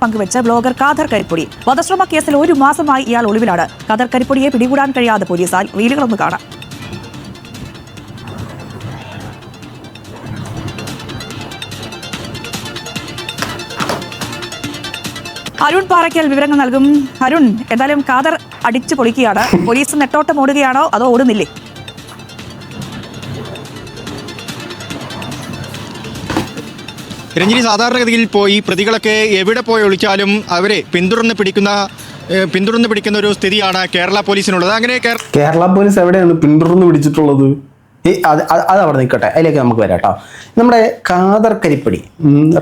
പങ്കുവെച്ച ബ്ലോഗർ ഖാദർ കരിപ്പൊടി. വധശ്രമ കേസിൽ 1 മാസമായി ഇയാൾ ഒളിവിലാണ്. ഖാദർ കരിപ്പൊടിയെ പിടികൂടാൻ കഴിയാതെ പോലീസാൽ റീലുകളൊന്ന് കാണാം. അരുൺ പാറയ്ക്കൽ വിവരങ്ങൾ നൽകും. അരുൺ, എന്തായാലും ഖാദർ അടിച്ചു പൊളിക്കുകയാണ്. പോലീസ് നെട്ടോട്ടം ഓടുകയാണോ അതോ ഓടുന്നില്ലേ? രഞ്ജിനി, സാധാരണഗതിയിൽ പോയി പ്രതികളൊക്കെ എവിടെ പോയി ഒളിച്ചാലും അവരെ പിന്തുടർന്ന് പിടിക്കുന്ന ഒരു സ്ഥിതിയാണ് കേരള പോലീസിനുള്ളത്. അങ്ങനെ കേരള പോലീസ് എവിടെയാണ് പിന്തുടർന്ന് പിടിച്ചിട്ടുള്ളത്? അത് അവിടെ നിൽക്കട്ടെ, അതിലേക്ക് നമുക്ക് വരാം കേട്ടോ. നമ്മുടെ ഖാദർ കരിപ്പൊടി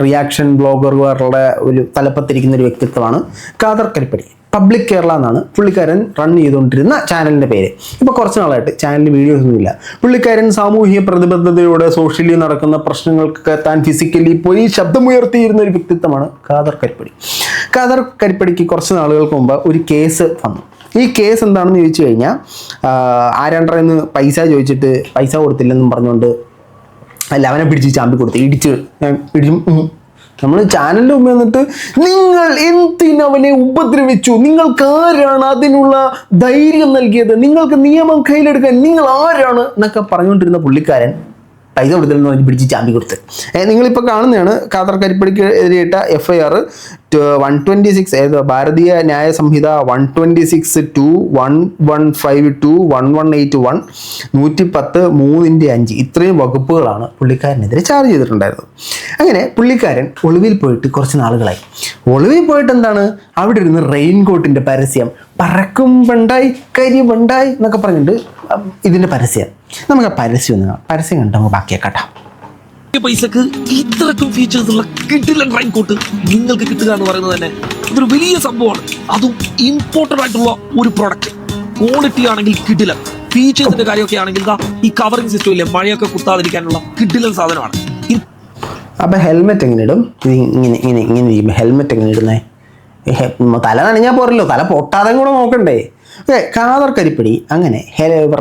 റിയാക്ഷൻ ബ്ലോഗറുകളുടെ ഒരു തലപ്പത്തിരിക്കുന്ന ഒരു വ്യക്തിത്വമാണ് ഖാദർ കരിപ്പൊടി. പബ്ലിക് കേരള എന്നാണ് പുള്ളിക്കാരൻ റൺ ചെയ്തുകൊണ്ടിരുന്ന ചാനലിൻ്റെ പേര്. ഇപ്പോൾ കുറച്ച് നാളായിട്ട് ചാനലിൽ വീഡിയോസ് ഒന്നുമില്ല. പുള്ളിക്കാരൻ സാമൂഹിക പ്രതിബദ്ധതയോടെ സോഷ്യലി നടക്കുന്ന പ്രശ്നങ്ങൾക്കൊക്കെ താൻ ഫിസിക്കലി പോയി ശബ്ദമുയർത്തിയിരുന്ന ഒരു വ്യക്തിത്വമാണ് ഖാദർ കരിപ്പൊടി. ഖാദർ കരിപ്പൊടിക്ക് കുറച്ച് നാളുകൾക്ക് മുമ്പ് ഒരു കേസ് വന്നു. ഈ കേസ് എന്താണെന്ന് ചോദിച്ചു കഴിഞ്ഞാൽ, ആരാണ്ടറന്ന് പൈസ ചോദിച്ചിട്ട് പൈസ കൊടുത്തില്ലെന്നും പറഞ്ഞുകൊണ്ട് അവനെ പിടിച്ച് ചാമ്പി കൊടുത്ത് ഇടിച്ച് നമ്മൾ ചാനലിൻ്റെ മുമ്പ് വന്നിട്ട് നിങ്ങൾ എന്തിനവനെ ഉപദ്രവിച്ചു, നിങ്ങൾക്ക് ആരാണ് അതിനുള്ള ധൈര്യം നൽകിയത്, നിങ്ങൾക്ക് നിയമം കയ്യിലെടുക്കാൻ നിങ്ങൾ ആരാണ് എന്നൊക്കെ പറഞ്ഞുകൊണ്ടിരുന്ന പുള്ളിക്കാരൻ പൈസ കൊടുത്തില്ലെന്ന് പറഞ്ഞ് പിടിച്ച് ചാമ്പി കൊടുത്ത്. നിങ്ങളിപ്പോൾ കാണുന്നതാണ് ഖാദർ കരിപ്പൊടിക്ക് എതിരെയിട്ട FIR 126, ഭാരതീയ ന്യായ സംഹിത 126-2115-1181 110-3-5 ഇത്രയും വകുപ്പുകളാണ് പുള്ളിക്കാരനെതിരെ ചാർജ് ചെയ്തിട്ടുണ്ടായിരുന്നത്. അങ്ങനെ പുള്ളിക്കാരൻ ഒളിവിൽ പോയിട്ട് കുറച്ച് നാളുകളായി. ഒളിവിൽ പോയിട്ട് എന്താണ്, അവിടെ ഇരുന്ന് റെയിൻകോട്ടിൻ്റെ പരസ്യം, പറക്കും വണ്ടായി കരി വണ്ടായി എന്നൊക്കെ പറഞ്ഞിട്ട് ഇതിൻ്റെ പരസ്യം, നമുക്ക് ആ പരസ്യം കണ്ടോ ബാക്കിയാക്കട്ടെ. പൈസക്ക് ഇത്രക്കും ഫീച്ചേഴ്സ് ഉള്ള കിടിലൻ റെയിൻകോട്ട് നിങ്ങൾക്ക് കിട്ടുക എന്ന് പറയുന്നത് തന്നെ ഇതൊരു വലിയ സംഭവമാണ്. അതും ഇമ്പോർട്ടൻ്റ് ആയിട്ടുള്ള ഒരു പ്രോഡക്റ്റ്. ക്വാളിറ്റി ആണെങ്കിൽ കിടിലൻ, ഫീച്ചേഴ്സിന്റെ കാര്യമൊക്കെ ആണെങ്കിൽ ഈ കവറിംഗ് സിസ്റ്റം ഇല്ലേ, മഴയൊക്കെ കുത്താതിരിക്കാനുള്ള കിടിലൻ സാധനമാണ്. അപ്പൊ ഹെൽമെറ്റ് എങ്ങനെ ഇടും? ഇങ്ങനെ ഹെൽമെറ്റ് എങ്ങനെ ഇടുന്നേ? തല നനഞ്ഞാൽ പോരല്ലോ, തല പൊട്ടാതെ കൂടെ നോക്കണ്ടേ? ഖാദർ കരിപ്പൊടി അങ്ങനെ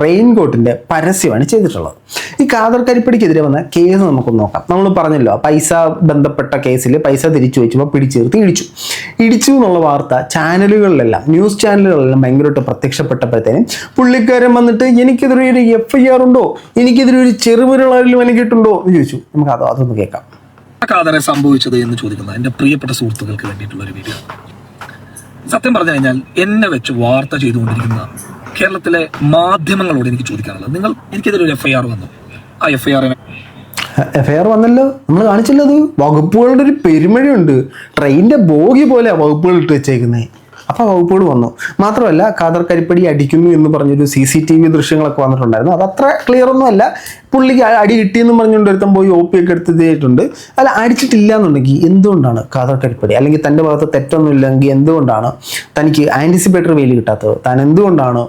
റെയിൻകോട്ടിൻ്റെ പരസ്യമാണ് ചെയ്തിട്ടുള്ളത്. ഈ ഖാദർ കരിപ്പൊടിക്കെതിരെ വന്ന കേസ് നമുക്കൊന്ന് നോക്കാം. നമ്മൾ പറഞ്ഞല്ലോ, പൈസ ബന്ധപ്പെട്ട കേസിൽ പൈസ തിരിച്ചു വെച്ചപ്പോൾ പിടിച്ചേർത്ത് ഇടിച്ചു എന്നുള്ള വാർത്ത ചാനലുകളിലെല്ലാം, ന്യൂസ് ചാനലുകളിലെല്ലാം ഭയങ്കരമായിട്ട് പ്രത്യക്ഷപ്പെട്ടപ്പോഴത്തേനും പുള്ളിക്കാരൻ വന്നിട്ട് എനിക്കെതിരെ ഒരു FIR ഉണ്ടോ, എനിക്കെതിരെ ഒരു ചെറുവിരളായാലും എനിക്കിട്ടുണ്ടോ എന്ന് ചോദിച്ചു. നമുക്ക് അതൊന്ന് കേൾക്കാം. ഖാദറെ സംഭവിച്ചത് എന്ന് ചോദിക്കുന്ന എൻ്റെ പ്രിയപ്പെട്ട സുഹൃത്തുക്കൾക്ക് വേണ്ടിയിട്ടുള്ള ഒരു വീഡിയോ. സത്യം പറഞ്ഞു കഴിഞ്ഞാൽ എന്നെ വെച്ച് വാർത്ത ചെയ്തുകൊണ്ടിരിക്കുന്ന കേരളത്തിലെ മാധ്യമങ്ങളോട് എനിക്ക് ചോദിക്കാനുള്ളത്, നിങ്ങൾ എനിക്കെതിരെ ഒരു FIR വന്നു, ആ FIR വന്നല്ലോ, നമ്മൾ കാണിച്ചല്ലോ. വകുപ്പുകളുടെ ഒരു പെരുമഴയുണ്ട്. ട്രെയിനിന്റെ ബോഗി പോലെ വകുപ്പുകൾ ഇട്ട് വെച്ചേക്കുന്നത്. അപ്പോൾ വകുപ്പുകൾ വന്നു. മാത്രമല്ല, ഖാദർ കരിപ്പൊടി അടിക്കുന്നു എന്ന് പറഞ്ഞൊരു CCTV ദൃശ്യങ്ങളൊക്കെ വന്നിട്ടുണ്ടായിരുന്നു. അതത്ര ക്ലിയർ ഒന്നും അല്ല. പുള്ളിക്ക് അടി കിട്ടിയെന്ന് പറഞ്ഞുകൊണ്ട് ഒരുത്തം പോയി OP ഒക്കെ എടുത്ത് ചെയ്തിട്ടുണ്ട്. അല്ല, അടിച്ചിട്ടില്ല എന്നുണ്ടെങ്കിൽ എന്തുകൊണ്ടാണ് ഖാദർ കരിപ്പൊടി, അല്ലെങ്കിൽ തൻ്റെ ഭാഗത്ത് തെറ്റൊന്നും ഇല്ലെങ്കിൽ എന്തുകൊണ്ടാണ് തനിക്ക് ആൻറ്റിസിപ്പേറ്ററി വെയിൽ കിട്ടാത്തത്, താൻ എന്തുകൊണ്ടാണ്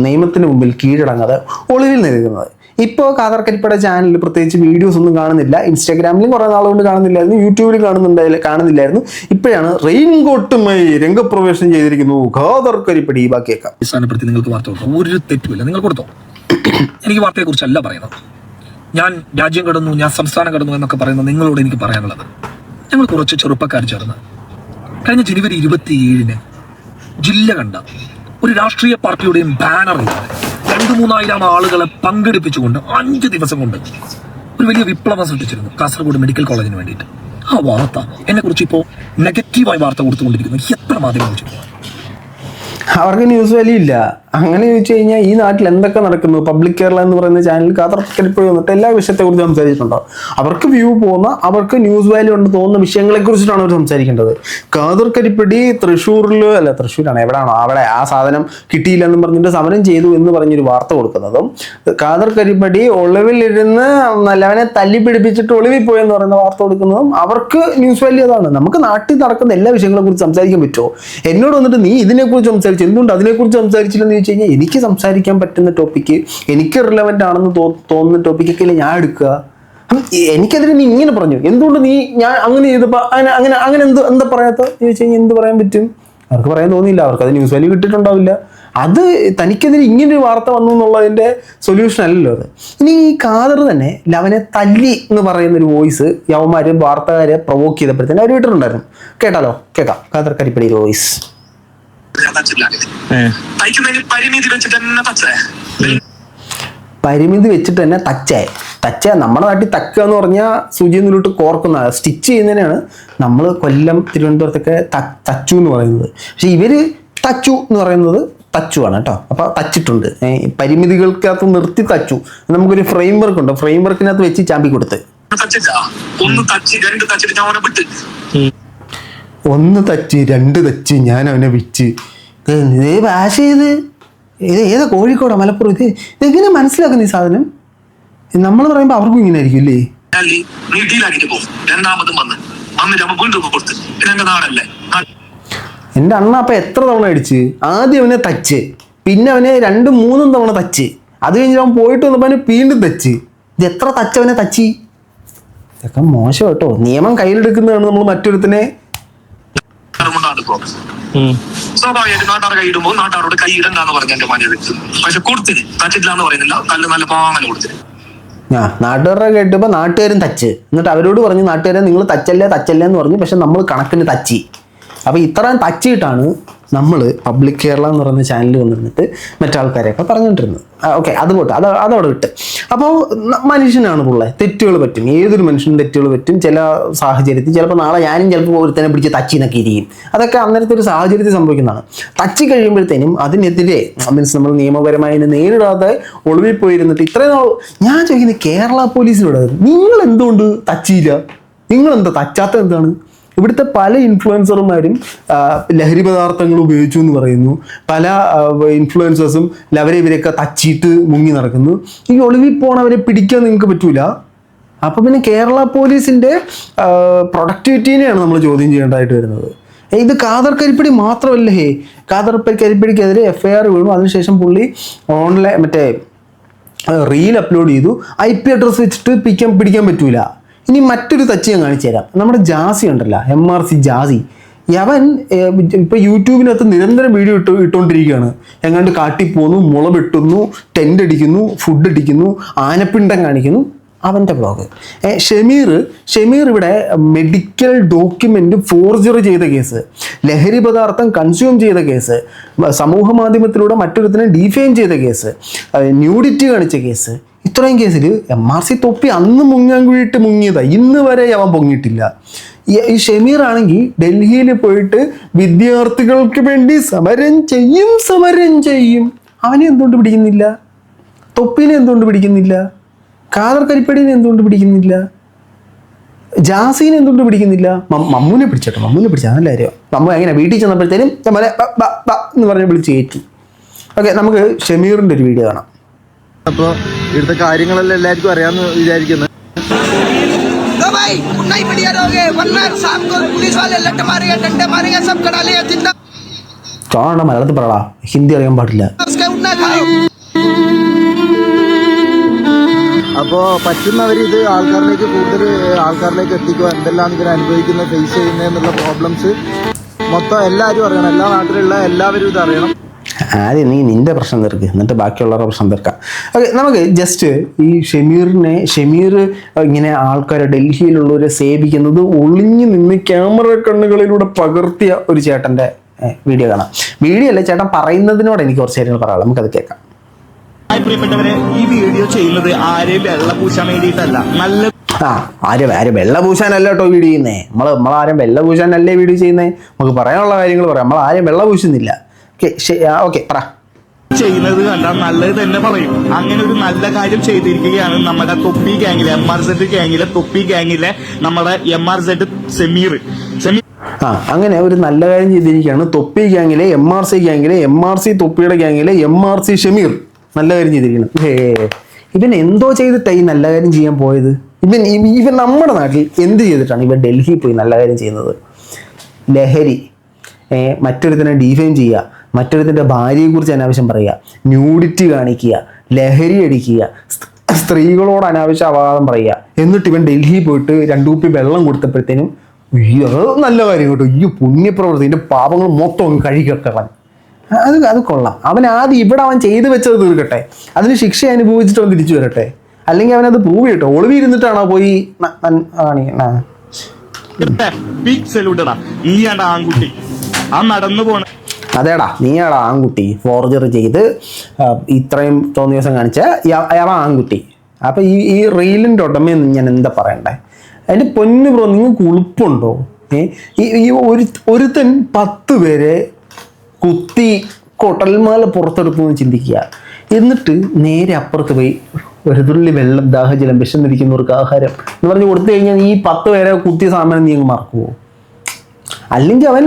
നിയമത്തിന് മുമ്പിൽ കീഴടങ്ങാതെ ഒളിവിൽ നിൽക്കുന്നത്? ഇപ്പോൾ ഖാദർ കരിപ്പൊടി ചാനലിൽ പ്രത്യേകിച്ച് വീഡിയോസ് ഒന്നും കാണുന്നില്ല. ഇൻസ്റ്റാഗ്രാമിലും കുറേ നാളുകൊണ്ട് കാണുന്നില്ലായിരുന്നു, യൂട്യൂബിൽ കാണുന്നില്ലായിരുന്നു. ഇപ്പോഴാണ് റെയിൻകോട്ടുമായി രംഗപ്രവേശനം ചെയ്തിരിക്കുന്നു ഖാദർ കരിപ്പൊടി. ബാക്കിയേക്കാം. അടിസ്ഥാനപ്പെടുത്തി നിങ്ങൾക്ക് വാർത്ത കൊടുത്തോ, ഒരു തെറ്റുമില്ല, നിങ്ങൾ കൊടുത്തോ. എനിക്ക് വാർത്തയെ കുറിച്ചല്ല പറയുന്നത്. ഞാൻ രാജ്യം കടന്നു, ഞാൻ സംസ്ഥാനം കടന്നു എന്നൊക്കെ പറയുന്ന നിങ്ങളോട് എനിക്ക് പറയാനുള്ളത്, ഞങ്ങൾ കുറച്ച് ചെറുപ്പക്കാർ ചേർന്ന് കഴിഞ്ഞ ജനുവരി 27 ജില്ല കണ്ട ഒരു രാഷ്ട്രീയ പാർട്ടിയുടെയും ബാനറില്ലാതെ 2-3 ആളുകളെ പങ്കെടുപ്പിച്ചുകൊണ്ട് 5 ദിവസം കൊണ്ട് ഒരു വലിയ വിപ്ലവം സൃഷ്ടിച്ചിരുന്നു കാസർഗോഡ് മെഡിക്കൽ കോളേജിന് വേണ്ടിയിട്ട്. ആ വാർത്ത എന്നെ കുറിച്ച് ഇപ്പോൾ നെഗറ്റീവായി വാർത്ത കൊടുത്തുകൊണ്ടിരിക്കുന്നു എത്ര മാധ്യമങ്ങൾ ചെയ്തു. അവർക്ക് ന്യൂസ് വാല്യൂ ഇല്ല. അങ്ങനെ ചോദിച്ചു കഴിഞ്ഞാൽ ഈ നാട്ടിൽ എന്തൊക്കെ നടക്കുന്നു? പബ്ലിക് കേരള എന്ന് പറയുന്ന ചാനൽ ഖാദർ കരിപ്പൊടി വന്നിട്ട് എല്ലാ വിഷയത്തെക്കുറിച്ച് സംസാരിച്ചിട്ടുണ്ടോ? അവർക്ക് വ്യൂ പോകുന്ന, അവർക്ക് ന്യൂസ് വാല്യൂ ഉണ്ട് തോന്നുന്ന വിഷയങ്ങളെ കുറിച്ചിട്ടാണ് അവർ സംസാരിക്കേണ്ടത്. ഖാദർ കരിപ്പൊടി തൃശ്ശൂരാണ്, എവിടെയാണോ അവിടെ ആ സാധനം കിട്ടിയില്ലെന്നും പറഞ്ഞിട്ട് സമരം ചെയ്തു എന്ന് പറഞ്ഞൊരു വാർത്ത കൊടുക്കുന്നതും, ഖാദർ കരിപ്പൊടി ഒളിവിലിരുന്ന് നല്ലവനെ തല്ലി പിടിപ്പിച്ചിട്ട് ഒളിവിൽ പോയെന്ന് പറയുന്ന വാർത്ത കൊടുക്കുന്നതും അവർക്ക് ന്യൂസ് വാല്യൂ അതാണ്. നമുക്ക് നാട്ടിൽ നടക്കുന്ന എല്ലാ വിഷയങ്ങളെ കുറിച്ച് സംസാരിക്കാൻ പറ്റുമോ? എന്നോട് വന്നിട്ട് നീ ഇതിനെക്കുറിച്ച് സംസാരിച്ചു, എന്തുകൊണ്ട് അതിനെക്കുറിച്ച് സംസാരിച്ചില്ലെന്ന് ചോദിച്ചു കഴിഞ്ഞാൽ, എനിക്ക് സംസാരിക്കാൻ പറ്റുന്ന ടോപ്പിക്ക്, എനിക്ക് റിലവൻ്റ് ആണെന്ന് തോന്നുന്ന ടോപ്പിക്കൊക്കെ ഞാൻ എടുക്കുക. എനിക്കതിന് നീ ഇങ്ങനെ പറഞ്ഞു, എന്തുകൊണ്ട് ഞാൻ അങ്ങനെ ചെയ്തപ്പോൾ അങ്ങനെ എന്താ പറയാത്ത ചോദിച്ചു കഴിഞ്ഞാൽ എന്ത് പറയാൻ പറ്റും? അവർക്ക് പറയാൻ തോന്നിയില്ല, അവർക്ക് അത് ന്യൂസ് വാല്യൂ കിട്ടിയിട്ടുണ്ടാവില്ല. അത് തനിക്കെതിരെ ഇങ്ങനൊരു വാർത്ത വന്നു എന്നുള്ളതിൻ്റെ സൊല്യൂഷൻ അല്ലല്ലോ അത്. ഇനി ഈ ഖാദർ തന്നെ ലവനെ തല്ലി എന്ന് പറയുന്നൊരു വോയിസ് യവന്മാർ വാർത്തകാരെ പ്രൊവോക്ക് ചെയ്തപ്പോഴത്തേനും അവർ വിട്ടിട്ടുണ്ടായിരുന്നു. കേട്ടാലോ, കേൾക്കാം ഖാദർ കരിപ്പടിയുടെ വോയിസ്. പരിമിതി വെച്ചിട്ട് തന്നെ തച്ച നമ്മുടെ നാട്ടിൽ തക്ക എന്ന് പറഞ്ഞാൽ സൂചി നൂലിട്ട് കോർക്കുന്ന സ്റ്റിച്ച് ചെയ്യുന്നതിനാണ് നമ്മൾ കൊല്ലം തിരുവനന്തപുരത്തൊക്കെ തച്ചു എന്ന് പറയുന്നത്. പക്ഷെ ഇവര് തച്ചു എന്ന് പറയുന്നത് തച്ചുവാണ് കേട്ടോ. അപ്പോൾ തച്ചിട്ടുണ്ട്, പരിമിതികൾക്കകത്ത് നിർത്തി തച്ചു. നമുക്കൊരു ഫ്രെയിം വർക്ക് ഉണ്ട്, ഫ്രെയിം വർക്കിനകത്ത് വെച്ച് ചാമ്പി കൊടുത്ത് ഒന്ന് തച്ച് രണ്ട് തച്ച് ഞാൻ അവനെ വിച്ച് ഭാഷ ചെയ്ത് ഏതാ കോഴിക്കോടാ മലപ്പുറം ഇതെങ്ങനെ മനസ്സിലാക്കുന്ന ഈ സാധനം? നമ്മൾ പറയുമ്പോൾ അവർക്കും ഇങ്ങനെ ആയിരിക്കും അല്ലേ? എൻ്റെ അണ്ണ അപ്പൊ എത്ര തവണ അടിച്ച്? ആദ്യം അവനെ തച്ച്, പിന്നെ അവനെ 2-3 തവണ തച്ച്, അത് കഴിഞ്ഞിട്ട് അവൻ പോയിട്ട് വന്നപ്പോൾ അവന് വീണ്ടും തച്ച്. ഇത് എത്ര തച്ചവനെ തച്ചി? ഇതൊക്കെ മോശം കേട്ടോ. നിയമം കയ്യിലെടുക്കുന്നതാണ് നമ്മൾ മറ്റൊരുത്തിനെ. സ്വാഭാവികമായിട്ട് നാട്ടുകാർ കൈയിടുമ്പോൾ നാട്ടുകാരോട് കൈയിടണ്ടെന്ന് പറഞ്ഞ എന്റെ മാന്യത. പക്ഷെ കൊടുത്തിന് തച്ചിട്ടില്ല എന്ന് പറയുന്നില്ല, നല്ല പാങ്ങനെ കൊടുത്തിന്. നാട്ടുകാരുടെ കേട്ടപ്പോൾ നാട്ടുകാരും തച്ച്, എന്നിട്ട് അവരോട് പറഞ്ഞു നാട്ടുകാരെ നിങ്ങൾ തച്ചല്ലേ എന്ന് പറഞ്ഞു. പക്ഷെ നമ്മൾ കണക്കിന് തച്ചി. അപ്പോൾ ഇത്രയും തച്ചിട്ടാണ് നമ്മൾ പബ്ലിക് കേരള എന്ന് പറയുന്ന ചാനലിൽ വന്നിരുന്നിട്ട് മറ്റാൾക്കാരെയൊക്കെ പറഞ്ഞുകൊണ്ടിരുന്നത്. ഓക്കെ, അത് പോട്ടെ, അതവിടെ വിട്ട്. അപ്പോൾ മനുഷ്യനാണ് പുള്ളേ, തെറ്റുകൾ പറ്റും. ഏതൊരു മനുഷ്യനും തെറ്റുകൾ പറ്റും. ചില സാഹചര്യത്തിൽ ചിലപ്പോൾ നാളെ ഞാനും ചിലപ്പോൾ ഒരുത്തനെ പിടിച്ച് തച്ചിന്നൊക്കെ ഇരിക്കും. അതൊക്കെ അന്നേരത്തെ ഒരു സാഹചര്യത്തിൽ സംഭവിക്കുന്നതാണ്. തച്ചി കഴിയുമ്പോഴത്തേനും അതിനെതിരെ മീൻസ് നമ്മൾ നിയമപരമായി നേരിടാതെ ഒളിവിൽ പോയിരുന്നിട്ട് ഇത്രയും നാൾ ഞാൻ ചോദിക്കുന്നത് കേരള പോലീസിനോട്, നിങ്ങൾ എന്തുകൊണ്ട് തച്ചിയില്ല? നിങ്ങളെന്താ തച്ചാത്ത എന്താണ്? ഇവിടുത്തെ പല ഇൻഫ്ലുവൻസർമാരും ലഹരി പദാർത്ഥങ്ങൾ ഉപയോഗിച്ചു എന്ന് പറയുന്നു. പല ഇൻഫ്ലുവൻസേഴ്സും ഇവരെയൊക്കെ തച്ചിയിട്ട് മുങ്ങി നടക്കുന്നു. ഈ ഒളിവിൽ പോണവരെ പിടിക്കാൻ നിങ്ങൾക്ക് പറ്റൂല. അപ്പം പിന്നെ കേരള പോലീസിൻ്റെ പ്രൊഡക്ടിവിറ്റീനെയാണ് നമ്മൾ ചോദ്യം ചെയ്യേണ്ടതായിട്ട് വരുന്നത്. ഇത് ഖാദർ കരിപ്പടി മാത്രമല്ലേ. ഖാദർ കരിപ്പടിക്കെതിരെ FIR വീണു. അതിനുശേഷം പുള്ളി ഓൺലൈൻ റീൽ അപ്ലോഡ് ചെയ്തു. IP അഡ്രസ്സ് വെച്ചിട്ട് പിടിക്കാൻ പറ്റൂല. ഇനി മറ്റൊരു തച്ച് ഞാൻ കാണിച്ചു തരാം. നമ്മുടെ ജാസി ഉണ്ടല്ലോ, MRC ജാസി, അവൻ ഇപ്പം യൂട്യൂബിനകത്ത് നിരന്തരം വീഡിയോ ഇട്ടുകൊണ്ടിരിക്കുകയാണ്. എങ്ങാണ്ട് കാട്ടിപ്പോന്നു, മുള വെട്ടുന്നു, ടെൻ്റ് അടിക്കുന്നു, ഫുഡ് അടിക്കുന്നു, ആനപ്പിണ്ടം കാണിക്കുന്നു. അവൻ്റെ ബ്ലോഗ്. ഷമീർ ഇവിടെ മെഡിക്കൽ ഡോക്യുമെൻ്റ് ഫോർജറി ചെയ്ത കേസ്, ലഹരി പദാർത്ഥം കൺസ്യൂം ചെയ്ത കേസ്, സമൂഹ മാധ്യമത്തിലൂടെ മറ്റൊരുത്തിനെ ഡീഫെയിം ചെയ്ത കേസ്, ന്യൂഡിറ്റി കാണിച്ച കേസ്, ഇത്രയും കേസിൽ MRC തൊപ്പി അന്ന് മുങ്ങാൻ കൂടിയിട്ട് മുങ്ങിയതാണ്. ഇന്ന് വരെ അവൻ പൊങ്ങിയിട്ടില്ല. ഈ ഷമീർ ആണെങ്കിൽ ഡൽഹിയിൽ പോയിട്ട് വിദ്യാർത്ഥികൾക്ക് വേണ്ടി സമരം ചെയ്യും. അവനെ എന്തുകൊണ്ട് പിടിക്കുന്നില്ല? തൊപ്പിനെ എന്തുകൊണ്ട് പിടിക്കുന്നില്ല? ഖാദർ കരിപ്പടിനെ എന്തുകൊണ്ട് പിടിക്കുന്നില്ല? ജാസീനെ എന്തുകൊണ്ട് പിടിക്കുന്നില്ല? മമ്മൂനെ പിടിച്ചോട്ടെ, മമ്മൂനെ പിടിച്ചാൽ നല്ല കാര്യം. മമ്മൂ എങ്ങനെ വീട്ടിൽ ചെന്നപ്പോഴത്തേനും എന്ന് പറഞ്ഞ് വിളിച്ച് കയറ്റി. ഓക്കെ, നമുക്ക് ഷമീറിൻ്റെ ഒരു വീഡിയോ കാണാം. അപ്പോൾ ഇവിടുത്തെ കാര്യങ്ങളെല്ലാം എല്ലാവർക്കും അറിയാമെന്ന് വിചാരിക്കുന്നു. മലയാളത്തിൽ പറയടാ, ഹിന്ദി അറിയാൻ പാടില്ല. അപ്പോൾ പറ്റുന്നവർ ഇത് കൂടുതൽ ആൾക്കാരിലേക്ക് എത്തിക്കുക. എന്തെല്ലാം ഇതിന് അനുഭവിക്കുന്ന ഫേസ് ചെയ്യുന്നതെന്നുള്ള പ്രോബ്ലംസ് മൊത്തം എല്ലാവരും അറിയണം. എല്ലാ നാട്ടിലുള്ള എല്ലാവരും ഇത് അറിയണം. ആദ്യം നീ നിന്റെ പ്രശ്നം തീർക്ക്, എന്നിട്ട് ബാക്കിയുള്ളവരുടെ പ്രശ്നം തീർക്കാം. ഓക്കെ, നമുക്ക് ജസ്റ്റ് ഈ ഷമീർ ഇങ്ങനെ ആൾക്കാരെ ഡൽഹിയിലുള്ളവരെ സേവിക്കുന്നത് ഒളിഞ്ഞു നിന്ന് ക്യാമറ കണ്ണുകളിലൂടെ പകർത്തിയ ഒരു ചേട്ടൻ്റെ വീഡിയോ കാണാം. വീഡിയോ അല്ല, ചേട്ടൻ പറയുന്നതിനോട് എനിക്ക് കുറച്ച് കാര്യങ്ങൾ പറയാം, നമുക്കത് കേൾക്കാം. പ്രിയപ്പെട്ടവരെ, ഈ വീഡിയോ ചെയ്യുന്നത് ആരെയും വെള്ള പൂശാൻ വേണ്ടിയിട്ടല്ല. ആരും വെള്ള പൂശാനല്ല കേട്ടോ വീഡിയോ ചെയ്യുന്നേ. നമ്മളാരും വെള്ള പൂശാനല്ലേ വീഡിയോ ചെയ്യുന്നേ. നമുക്ക് പറയാനുള്ള കാര്യങ്ങൾ പറയാം. നമ്മളാരും വെള്ള പൂശുന്നില്ല. ഓക്കെ, പറ. ചെയ്യുന്നത് കണ്ടാൽ നല്ലത് തന്നെ പറയും. അങ്ങനെ ഒരു നല്ല കാര്യം ചെയ്തിരിക്കുകയാണ് നമ്മുടെ തൊപ്പി ഗ്യാങ്ങിലെ MRZ ഗ്യാങ്ങിലെ തൊപ്പി ഗ്യാങ്ങിലെ നമ്മുടെ MRZ ഷമീർ. അങ്ങനെ ഒരു നല്ല കാര്യം ചെയ്തിരിക്കുകയാണ് തൊപ്പി ഗ്യാങ്ങിലെ MRC ഗ്യാങ്ങിലെ MRC തൊപ്പിയുടെ ഗ്യാങ്ങിലെ MRC ഷമീർ. നല്ല കാര്യം ചെയ്തിരിക്കണം. ഇവൻ എന്തോ ചെയ്തിട്ടാണ് ഈ നല്ല കാര്യം ചെയ്യാൻ പോയത്? ഇവൻ നമ്മുടെ നാട്ടിൽ എന്ത് ചെയ്തിട്ടാണ് ഇവൻ ഡൽഹിയിൽ പോയി നല്ല കാര്യം ചെയ്യുന്നത്? ലഹരി, മറ്റൊരുത്തിനെ ഡീഫെയിം ചെയ്യുക, മറ്റൊരുത്തിൻ്റെ ഭാര്യയെക്കുറിച്ച് അനാവശ്യം പറയുക, ന്യൂഡിറ്റി കാണിക്കുക, ലഹരി അടിക്കുക, സ്ത്രീകളോട് അനാവശ്യ അപവാദം പറയുക. എന്നിട്ട് ഇവൻ ഡൽഹിയിൽ പോയിട്ട് 2 കുപ്പി വെള്ളം കൊടുത്തപ്പോഴത്തേനും അത് നല്ല കാര്യം കേട്ടോ, ഈ പുണ്യപ്രവൃത്തി, ഇതിൻ്റെ പാപങ്ങൾ മൊത്തം കഴുകിയൊക്കെ. അത് കൊള്ളാം. അവൻ ആദ്യം ഇവിടെ അവൻ ചെയ്തു വെച്ചത് തീർക്കട്ടെ, അതിന് ശിക്ഷ അനുഭവിച്ചിട്ട് അവൻ തിരിച്ചു വരട്ടെ. അല്ലെങ്കിൽ അവനത് പ്രൂവ് ചെയ്യട്ടോ. ഒളിവിരുന്നിട്ടാണോ പോയി ബിഗ് സല്യൂട്ടടാ. നീയാണ്ട ആൺകുട്ടി ആ നടന്നു പോണ. അതേടാ, നീയാടാ ആൺകുട്ടി. ഫോർജറി ചെയ്ത് ഇത്രയും തോന്നിയ ദിവസം കാണിച്ച അയാൾ ആൺകുട്ടി. അപ്പം ഈ റീലിൻ്റെ ഉടമയെന്ന് ഞാൻ എന്താ പറയണ്ടേ? അതിൻ്റെ പൊന്നു ബ്രോ, നിങ്ങൾക്ക് ഉളുപ്പുണ്ടോ? ഈ ഒരുത്തൻ 10 പേരെ കുത്തി കൊട്ടൽമാല പുറത്തെടുത്തു എന്ന് ചിന്തിക്കുക. എന്നിട്ട് നേരെ അപ്പുറത്ത് പോയി ഒരു തുള്ളി വെള്ളം, ദാഹജലം, വിശന്നിരിക്കുന്നവർക്ക് ആഹാരം എന്ന് പറഞ്ഞ് കൊടുത്തു കഴിഞ്ഞാൽ ഈ 10 പേരെ കുത്തിയ സാമാനം നീ അങ്ങ് മറക്കുമോ? അല്ലെങ്കിൽ അവൻ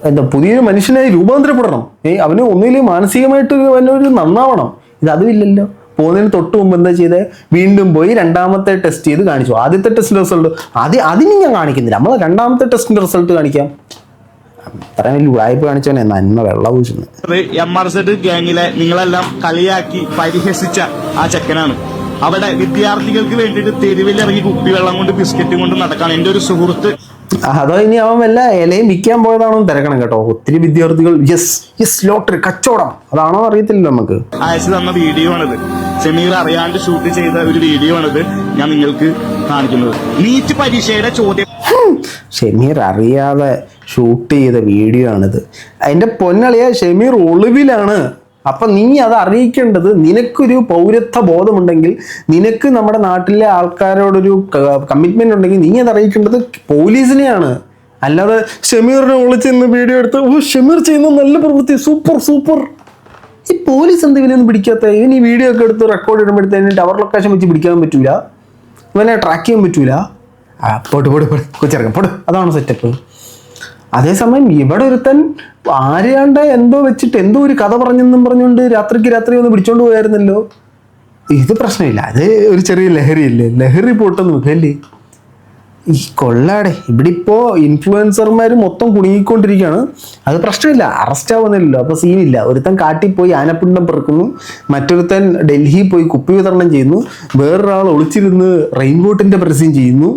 എന്താ പുതിയൊരു മനുഷ്യനായി രൂപാന്തരപ്പെടണം. അവന് ഒന്നുമില്ലെങ്കിൽ മാനസികമായിട്ട് അവനൊരു നന്നാവണം. അതുമില്ലല്ലോ. പോകുന്നതിന് തൊട്ട് മുമ്പ് എന്താ ചെയ്തത്? വീണ്ടും പോയി 2ാമത്തെ ടെസ്റ്റ് ചെയ്ത് കാണിച്ചു. ആദ്യത്തെ ടെസ്റ്റിന്റെ റിസൾട്ട് അതിന് ഞാൻ കാണിക്കുന്നില്ല. നമ്മൾ 2ാമത്തെ ടെസ്റ്റിന്റെ റിസൾട്ട് കാണിക്കാം. അത്രയും വലിയ ഉടായ്പ കാണിച്ചവനെ നന്മ വെള്ളം ഊശുന്നു. MRZ ഗ്യാങ്ങിലെ നിങ്ങളെല്ലാം കളിയാക്കി പരിഹസിച്ച ആ ചെക്കനാണ്. അവിടെ വിദ്യാർത്ഥികൾക്ക് വേണ്ടിയിട്ട് തെരുവിലിറങ്ങി കുപ്പിവെള്ളം കൊണ്ട് ബിസ്ക്കറ്റും കൊണ്ട് നടക്കാണ് എൻ്റെ ഒരു സുഹൃത്ത്. അതോ ഇനി അവൻ വല്ല ഇലയും വിൽക്കാൻ പോയതാണോ തിരക്കണം കേട്ടോ. ഒത്തിരി വിദ്യാർത്ഥികൾ യെസ് ലോട്ടറി കച്ചവടം അതാണോ അറിയത്തില്ല നമുക്ക്. അയച്ചു തന്ന വീഡിയോ ആണിത്. ഷമീർ അറിയാണ്ട് ഷൂട്ട് ചെയ്ത ഒരു വീഡിയോ ആണിത് ഞാൻ നിങ്ങൾക്ക് കാണിക്കുന്നത്. നീറ്റ് പരീക്ഷയുടെ ചോദ്യം ഷമീർ അറിയാതെ ഷൂട്ട് ചെയ്ത വീഡിയോ ആണിത്. അതിന്റെ പൊന്നളിയ ഷമീർ ഒളിവിലാണ്. അപ്പം നീ അത് അറിയിക്കേണ്ടത്, നിനക്കൊരു പൗരത്വ ബോധമുണ്ടെങ്കിൽ, നിനക്ക് നമ്മുടെ നാട്ടിലെ ആൾക്കാരോടൊരു കമ്മിറ്റ്മെന്റ് ഉണ്ടെങ്കിൽ നീ അത് അറിയിക്കേണ്ടത് പോലീസിനെയാണ്. അല്ലാതെ ഷമീറിനെ ഒളിച്ചെന്ന് വീഡിയോ എടുത്ത് ഷമീർ ചെയ്യുന്ന നല്ല പ്രവൃത്തി സൂപ്പർ. ഈ പോലീസ് എന്തെങ്കിലും പിടിക്കാത്ത ഇവൻ ഈ വീഡിയോ ഒക്കെ എടുത്ത് റെക്കോർഡ് ഇടുമ്പോഴത്തേന് ടവർ ലൊക്കേഷൻ വെച്ച് പിടിക്കാൻ പറ്റൂല, ഇവനെ ട്രാക്ക് ചെയ്യാൻ പറ്റൂല. കൊച്ചിറക്കം അതാണ് സെറ്റപ്പ്. അതേസമയം ഇവിടെ ഒരുത്തൻ ആരെയാണ്ട് എന്തോ വെച്ചിട്ട് എന്തോ ഒരു കഥ പറഞ്ഞെന്നും പറഞ്ഞുകൊണ്ട് രാത്രി ഒന്ന് പിടിച്ചോണ്ട് പോയായിരുന്നല്ലോ. ഇത് പ്രശ്നമില്ല, അത് ഒരു ചെറിയ ലഹരിയല്ലേ, ലഹരി പോട്ടെന്ന് നോക്കല്ലേ. ഈ കൊള്ളാടെ ഇവിടെ ഇപ്പോൾ ഇൻഫ്ലുവൻസർമാർ മൊത്തം കുടുങ്ങിക്കൊണ്ടിരിക്കുകയാണ്. അത് പ്രശ്നമില്ല, അറസ്റ്റ് ആവുന്നില്ലല്ലോ. അപ്പോൾ സീനില്ല. ഒരുത്തൻ കാട്ടിപ്പോയി ആനപ്പിണ്ടം പെറുക്കുന്നു, മറ്റൊരുത്തൻ ഡൽഹി പോയി കുപ്പി വിതരണം ചെയ്യുന്നു, വേറൊരാൾ ഒളിച്ചിരുന്ന് റെയിൻകോട്ടിൻ്റെ പരസ്യം ചെയ്യുന്നു.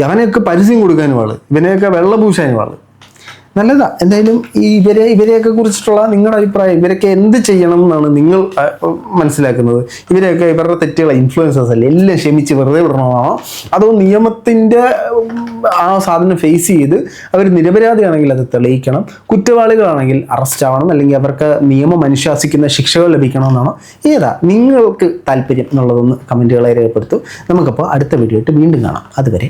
അവനെയൊക്കെ പരസ്യം കൊടുക്കാനും ആള്, ഇവനെയൊക്കെ വെള്ളപൂശാനും ആള്. നല്ലതാ. എന്തായാലും ഇവരെയൊക്കെ കുറിച്ചിട്ടുള്ള നിങ്ങളുടെ അഭിപ്രായം, ഇവരൊക്കെ എന്ത് ചെയ്യണം എന്നാണ് നിങ്ങൾ മനസ്സിലാക്കുന്നത്? ഇവരെയൊക്കെ ഇവരുടെ തെറ്റുകളെ ഇൻഫ്ലുവൻസേഴ്സ് അല്ലേ, എല്ലാം ക്ഷമിച്ച് വെറുതെ വിടണമാണോ? അതോ നിയമത്തിൻ്റെ ആ സാധനം ഫേസ് ചെയ്ത് അവർ നിരപരാധിയാണെങ്കിൽ അത് തെളിയിക്കണം, കുറ്റവാളികളാണെങ്കിൽ അറസ്റ്റ് ആവണം, അല്ലെങ്കിൽ അവർക്ക് നിയമം അനുശാസിക്കുന്ന ശിക്ഷകൾ ലഭിക്കണമെന്നാണോ? ഏതാ നിങ്ങൾക്ക് താല്പര്യം എന്നുള്ളതൊന്ന് കമൻറ്റുകളെ രേഖപ്പെടുത്തു. നമുക്കപ്പോൾ അടുത്ത വീഡിയോ ആയിട്ട് വീണ്ടും കാണാം. അതുവരെ